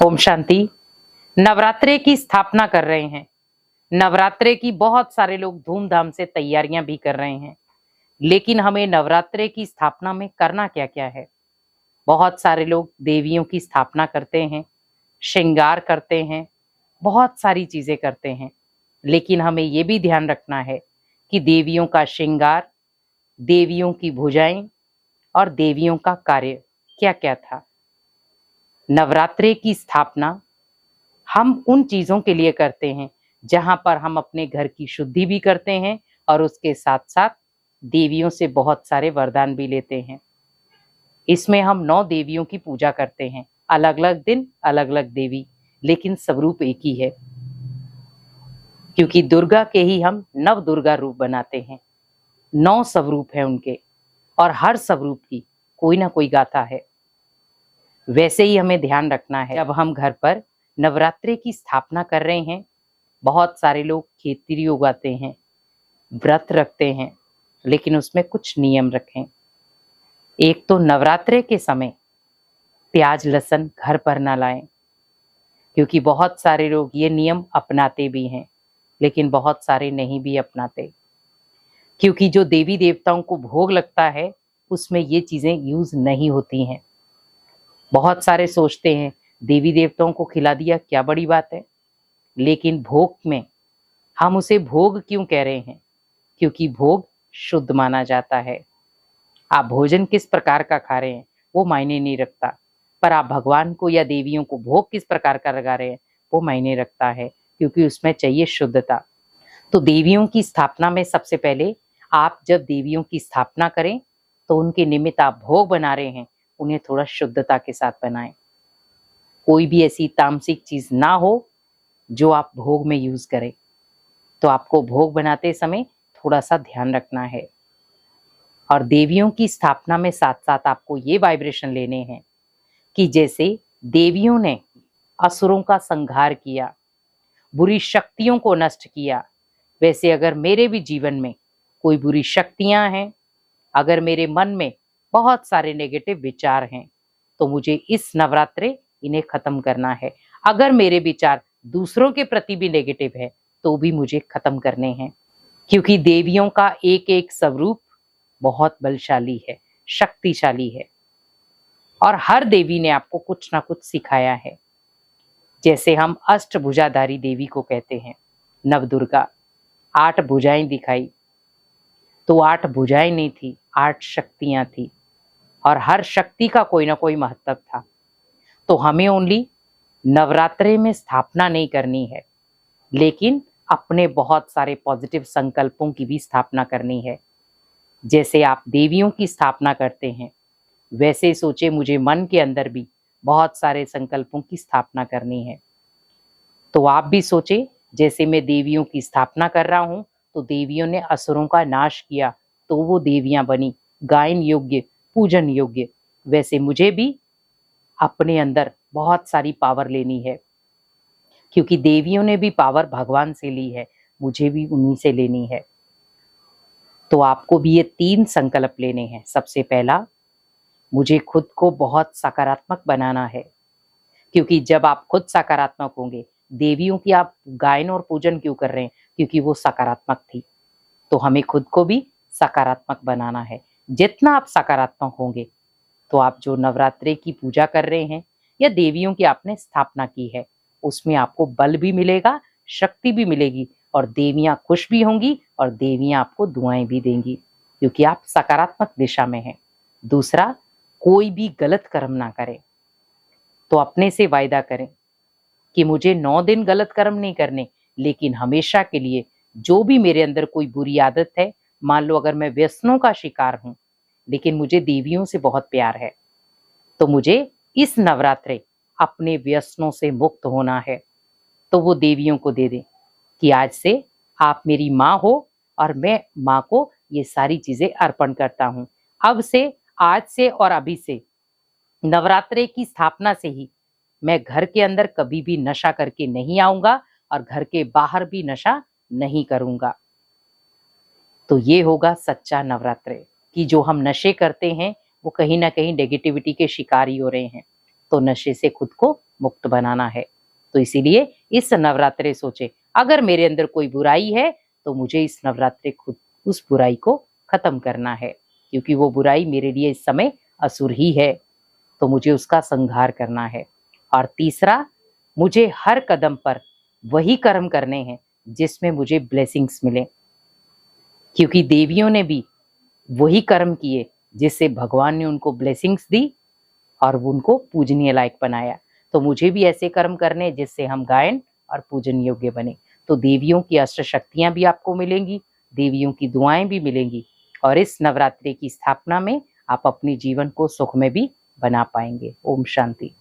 ओम शांति। नवरात्रे की स्थापना कर रहे हैं। नवरात्रे की बहुत सारे लोग धूमधाम से तैयारियां भी कर रहे हैं, लेकिन हमें नवरात्रे की स्थापना में करना क्या क्या है। बहुत सारे लोग देवियों की स्थापना करते हैं, श्रृंगार करते हैं, बहुत सारी चीजें करते हैं, लेकिन हमें ये भी ध्यान रखना है कि देवियों का श्रृंगार, देवियों की भुजाएं और देवियों का कार्य क्या क्या था। नवरात्रे की स्थापना हम उन चीजों के लिए करते हैं जहां पर हम अपने घर की शुद्धि भी करते हैं और उसके साथ साथ देवियों से बहुत सारे वरदान भी लेते हैं। इसमें हम 9 देवियों की पूजा करते हैं, अलग अलग दिन अलग अलग देवी, लेकिन स्वरूप एक ही है, क्योंकि दुर्गा के ही हम नव दुर्गा रूप बनाते हैं। 9 स्वरूप है उनके और हर स्वरूप की कोई ना कोई गाथा है। वैसे ही हमें ध्यान रखना है, जब हम घर पर नवरात्रे की स्थापना कर रहे हैं, बहुत सारे लोग खेतरी उगाते हैं, व्रत रखते हैं, लेकिन उसमें कुछ नियम रखें। एक तो नवरात्रे के समय प्याज लहसुन घर पर ना लाएं, क्योंकि बहुत सारे लोग ये नियम अपनाते भी हैं, लेकिन बहुत सारे नहीं भी अपनाते, क्योंकि जो देवी देवताओं को भोग लगता है उसमें ये चीजें यूज नहीं होती हैं। बहुत सारे सोचते हैं देवी देवताओं को खिला दिया क्या बड़ी बात है, लेकिन भोग में हम उसे भोग क्यों कह रहे हैं? क्योंकि भोग शुद्ध माना जाता है। आप भोजन किस प्रकार का खा रहे हैं वो मायने नहीं रखता, पर आप भगवान को या देवियों को भोग किस प्रकार का लगा रहे हैं वो मायने रखता है, क्योंकि उसमें चाहिए शुद्धता। तो देवियों की स्थापना में सबसे पहले आप जब देवियों की स्थापना करें तो उनके निमित्त आप भोग बना रहे हैं, उन्हें थोड़ा शुद्धता के साथ बनाएं। कोई भी ऐसी तामसिक चीज ना हो जो आप भोग में यूज करें। तो आपको भोग बनाते समय थोड़ा सा ध्यान रखना है। और देवियों की स्थापना में साथ साथ आपको ये वाइब्रेशन लेने हैं कि जैसे देवियों ने असुरों का संहार किया, बुरी शक्तियों को नष्ट किया, वैसे अगर मेरे भी जीवन में कोई बुरी शक्तियां हैं, अगर मेरे मन में बहुत सारे नेगेटिव विचार हैं, तो मुझे इस नवरात्रे इन्हें खत्म करना है। अगर मेरे विचार दूसरों के प्रति भी नेगेटिव है तो भी मुझे खत्म करने हैं, क्योंकि देवियों का एक एक स्वरूप बहुत बलशाली है, शक्तिशाली है, और हर देवी ने आपको कुछ ना कुछ सिखाया है। जैसे हम अष्टभुजाधारी देवी को कहते हैं, नवदुर्गा 8 भुजाएं दिखाई, तो 8 भुजाएं नहीं थी, 8 शक्तियां थी, और हर शक्ति का कोई ना कोई महत्व था। तो हमें ओनली नवरात्रे में स्थापना नहीं करनी है, लेकिन अपने बहुत सारे पॉजिटिव संकल्पों की भी स्थापना करनी है। जैसे आप देवियों की स्थापना करते हैं, वैसे सोचे मुझे मन के अंदर भी बहुत सारे संकल्पों की स्थापना करनी है। तो आप भी सोचे जैसे मैं देवियों की स्थापना कर रहा हूं, तो देवियों ने असुरों का नाश किया तो वो देवियां बनी गायन योग्य, पूजन योग्य। वैसे मुझे भी अपने अंदर बहुत सारी पावर लेनी है, क्योंकि देवियों ने भी पावर भगवान से ली है, मुझे भी उन्हीं से लेनी है। तो आपको भी ये 3 संकल्प लेने हैं। सबसे पहला, मुझे खुद को बहुत सकारात्मक बनाना है, क्योंकि जब आप खुद सकारात्मक होंगे, देवियों की आप गायन और पूजन क्यों कर रहे हैं? क्योंकि वो सकारात्मक थी। तो हमें खुद को भी सकारात्मक बनाना है। जितना आप सकारात्मक होंगे, तो आप जो नवरात्रे की पूजा कर रहे हैं या देवियों की आपने स्थापना की है, उसमें आपको बल भी मिलेगा, शक्ति भी मिलेगी, और देवियां खुश भी होंगी और देवियां आपको दुआएं भी देंगी, क्योंकि आप सकारात्मक दिशा में हैं। दूसरा, कोई भी गलत कर्म ना करें। तो अपने से वायदा करें कि मुझे 9 दिन गलत कर्म नहीं करने, लेकिन हमेशा के लिए जो भी मेरे अंदर कोई बुरी आदत है, मान लो अगर मैं व्यसनों का शिकार हूं, लेकिन मुझे देवियों से बहुत प्यार है, तो मुझे इस नवरात्रे अपने व्यसनों से मुक्त होना है। तो वो देवियों को दे दें कि आज से आप मेरी माँ हो और मैं माँ को ये सारी चीजें अर्पण करता हूँ। अब से, आज से और अभी से, नवरात्रे की स्थापना से ही मैं घर के अंदर कभी भी नशा करके नहीं आऊंगा और घर के बाहर भी नशा नहीं करूंगा। तो ये होगा सच्चा नवरात्रे, कि जो हम नशे करते हैं वो कहीं ना कहीं नेगेटिविटी के शिकार ही हो रहे हैं। तो नशे से खुद को मुक्त बनाना है। तो इसीलिए इस नवरात्रे सोचे अगर मेरे अंदर कोई बुराई है तो मुझे इस नवरात्रे खुद उस बुराई को खत्म करना है, क्योंकि वो बुराई मेरे लिए इस समय असुर ही है, तो मुझे उसका संहार करना है। और तीसरा, मुझे हर कदम पर वही कर्म करने हैं जिसमें मुझे ब्लेसिंग्स मिले, क्योंकि देवियों ने भी वही कर्म किए जिससे भगवान ने उनको ब्लेसिंग्स दी और उनको पूजनीय लायक बनाया। तो मुझे भी ऐसे कर्म करने जिससे हम गायन और पूजन योग्य बने। तो देवियों की अष्ट शक्तियां भी आपको मिलेंगी, देवियों की दुआएं भी मिलेंगी, और इस नवरात्रि की स्थापना में आप अपने जीवन को सुख में भी बना पाएंगे। ओम शांति।